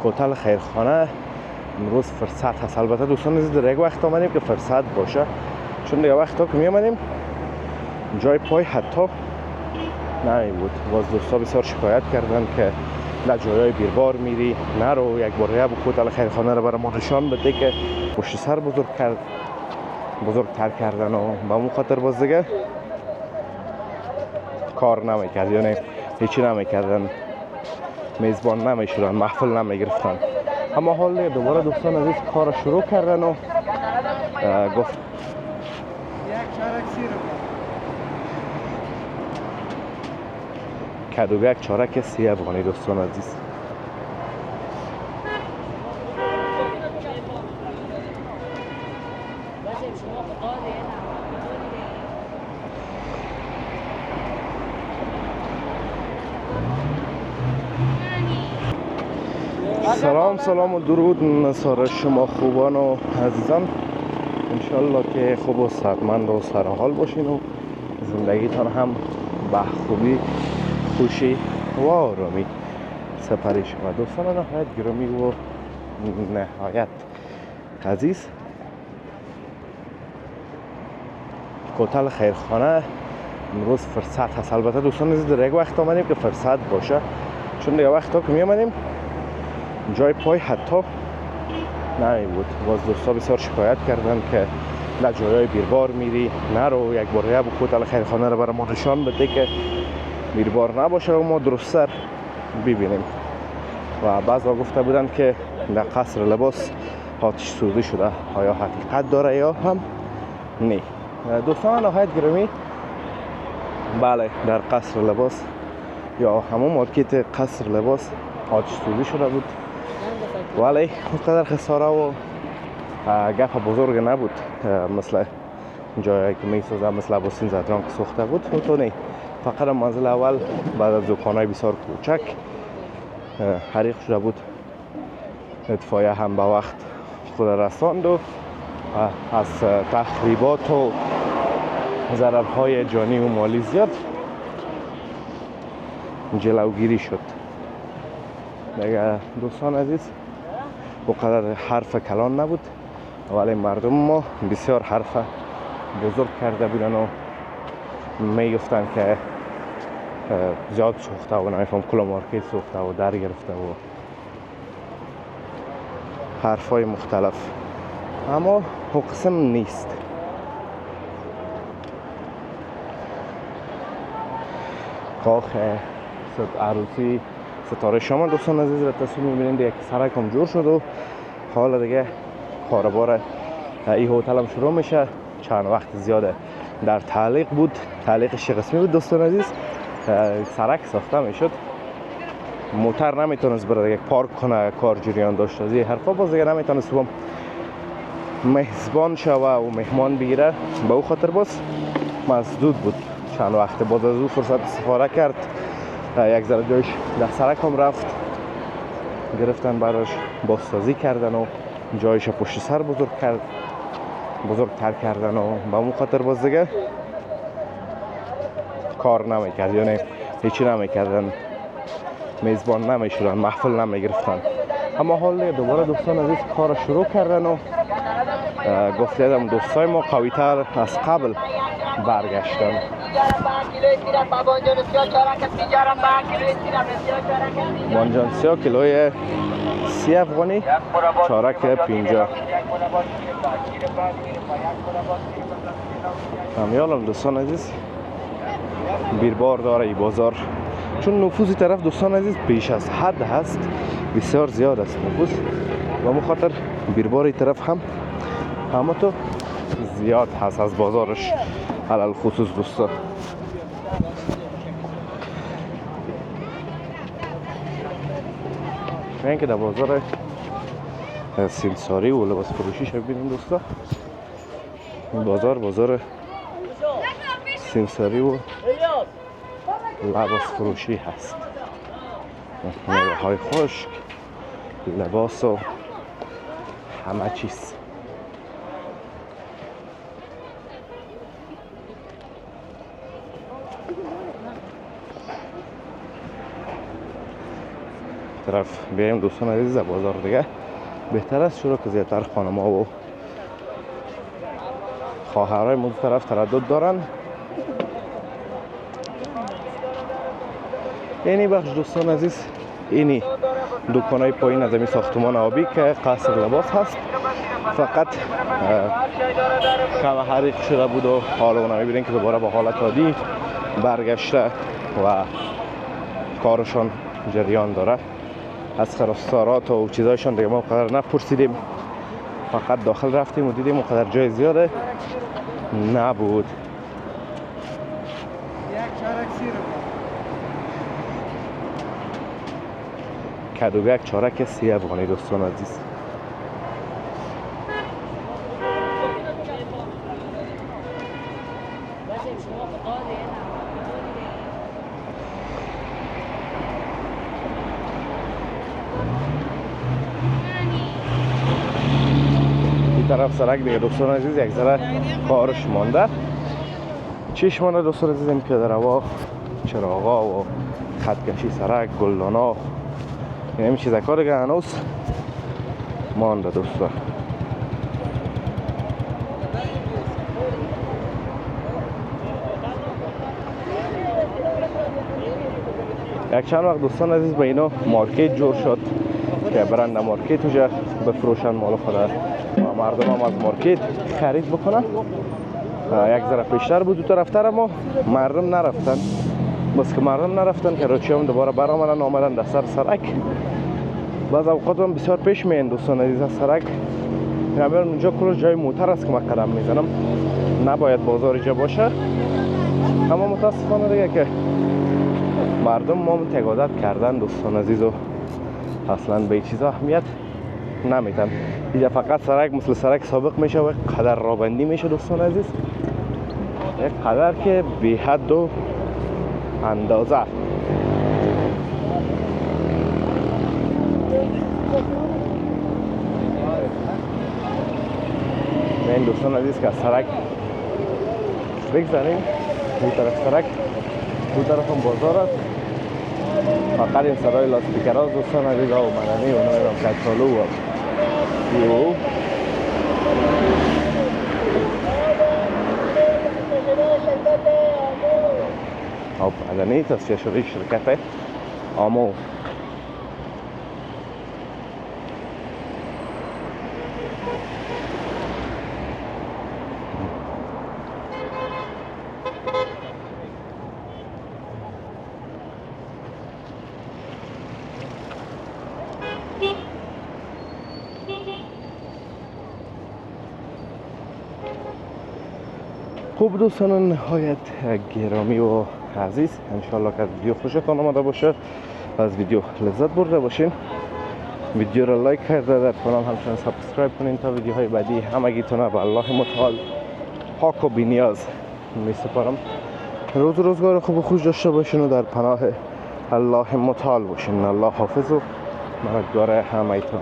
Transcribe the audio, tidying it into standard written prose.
هتل خیرخانه امروز فرصت هست. البته دوستان عزیز در یک وقت آمدیم که فرصت باشه، چون دیگه وقتا که می آمدیم جای پای حتی نمی بود. باز دوستا بسیار شکایت کردن که نه جایای بیربار میری، نه رو یک بار هتل خیرخانه رو برای ما نشان بده که پشت سر بزرگتر کردن و به اون خاطر باز دیگه کار نمیکرد، یعنی هیچی نمیکردن، میزبان نمیشدن، محفل نمیگرفتن. اما حال دوباره دوستان عزیز کار شروع کردن و گفت کدو یک چارک 30 افغانی دوستان عزیز. سلام و درود نصار شما خوبان و عزیزان. انشالله که خوب و صحتمند و سرحال باشین و زندگیتان هم به خوبی، خوشی و آرامی سپری شود. دوستان نهایت گرامی و نهایت عزیز، هتل خیرخانه امروز فرصت هست. البته دوستان عزیز در یک وقت آمدیم که فرصت باشه، چون دیگه وقتا که می آمدیم جای پای حتی نمی بود. باز دوستا بسیار شکایت کردن که نه جایای بیربار میری، نه رو یک بار هتل خیرخانه رو برای ما نشان بده که بیربار نباشه و ما درست‌تر ببینیم. و بعضا گفته بودن که در قصر لباس آتش سوزی شده. آیا حقیقت داره یا هم نه؟ دوستان نهایت گرامی، بله در قصر لباس یا همون مارکت قصر لباس آتش سوزی شده بود، ولی اونقدر خساره و گپ بزرگ نبود مثل جایی که می سوزه، مثل ابوسین زدران که سوخته بود. تو نه، فقط منزل اول بعد از دکانهای بسیار کوچک حریق شده بود. اطفایه هم به وقت خود رساند و از تخریبات و ضررهای جانی و مالی زیاد جلوگیری شد. دیگه دوستان عزیز اونقدر حرف کلان نبود، ولی مردم ما بسیار حرف بزرگ کرده بودن و میگفتن که زیاد سوخته و نمیفهم کلا مارکت سوخته و در گرفته و حرفای مختلف. اما او قسم نیست. کاخ عروسی ستاره شما دوستان عزیز را تصویر میبینید که سرک هم جور شد و حالا دیگه کاربار این هتل هم شروع میشه. چند وقت زیاده در تعلیق بود، تعلیقش قسمی بود دوستان عزیز. سرک ساخته میشد، موتر نمیتونست بره دیگه پارک کنه، کار جریان داشت. از این حرفا باز دیگه نمیتونست میزبان شوه و مهمان بگیره، به او خاطر باز مسدود بود چند وقت. باز از او فرصت استفاده کرد، یک ذره جایش در سرک هم رفت، گرفتن براش بازسازی کردن و جایش پشت سر بزرگتر کردن و به اون خاطر باز دیگه کار نمیکرد، یعنی هیچی نمیکردن، میزبان نمیشدن، محفل نمیگرفتن. اما حال دوباره دوستان عزیز کار شروع کردن و گفتیدم دوستای ما قویتر از قبل برگشتن. بانجان سیا کیلوی 30 افغانی، چارک 50. همیالم دوستان عزیز بیربار داره ای بازار، چون نفوذی طرف دوستان عزیز بیش از حد هست، بسیار زیاد است نفوذ و مخاطر بیرباری طرف هم همه تو زیاد هست از بازارش علال خصوص دوستا. این که در بازار سیمساری و لباس فروشیش ببینیم دوستا، این بازار سیمساری و لباس فروشی هست، میوه های خشک، لباس و همه چیز. طرف بیایم دوستان عزیز بازار دیگه بهتر است، چرا که زیادتر خانم‌ها و خواهرای ما طرف تردد دارن. اینی بخش دوستان عزیز اینی دکانای پایین از این ساختمان آبی که قصر لباس هست، فقط کم حریق شده بود و حالا اونا میبینین که دوباره با حالت عادی برگشته و کارشان جریان داره. از خراسارات و چیزایشان دیگه ما قدر نپرسیدیم، فقط داخل رفتیم و دیدیم اونقدر جای زیاده نبود. کدوگه یک چارک 30 افغانی دوستان عزیز. این طرف سرک دیگه دوستان عزیز یک ذره کارش مانده. چیش مانده دوستان عزیز؟ این پیاده روا، چراغا و خطکشی سرک، گلدانا، این همین چیزا کار دیگه هنوز مانده دوستان. یک چند وقت دوستان عزیز به اینا مارکت جور شد که برند مارکت اونجا بفروشن مال خود و مردم هم از مارکت خرید بکنن. یک ذره پیشتر بود دو طرفتر، اما مردم نرفتن. بس که مردم نرفتن که روچی هم دوباره برآمدن آمدن در سر سرک. بعض اوقات هم بسیار پیش میین دوستان عزیز از سرک. همین اونجا کلش جای موتر است که من قدم میزنم، نباید بازار اینجا باشه، اما متاسفانه دیگه که مردم ما تقاعد کردن دوستان عزیز و اصلا به این چیزا اهمیت نمیدن. اینجا فقط سرک مثل سرک سابق میشه و قدر رابندی میشه دوستان عزیز، یک قدر که بی حد و اندازه. این دوستان عزیز که از سرک بگذاریم، این طرف سرک، دو طرف هم بازار است. فقط این سرای لاسپیکر ها دوستان عزیز و مدنی و نمیدونم کچالو و یو خب مدنی تصفیه شده شرکت آمو. خوب دوستان نهایت گرامی و عزیز، انشالله که از ویدیو خوشتان آمده باشه، از ویدیو لذت برده باشین. ویدیو را لایک کرده، در کانال همچنان سابسکرایب کنین تا ویدیوهای بعدی همگیتونه به الله متعال پاک و بی‌نیاز می سپارم. روزگار خوب و خوش داشته باشین و در پناه الله متعال باشین. الله حافظ و مددگار همگیتون.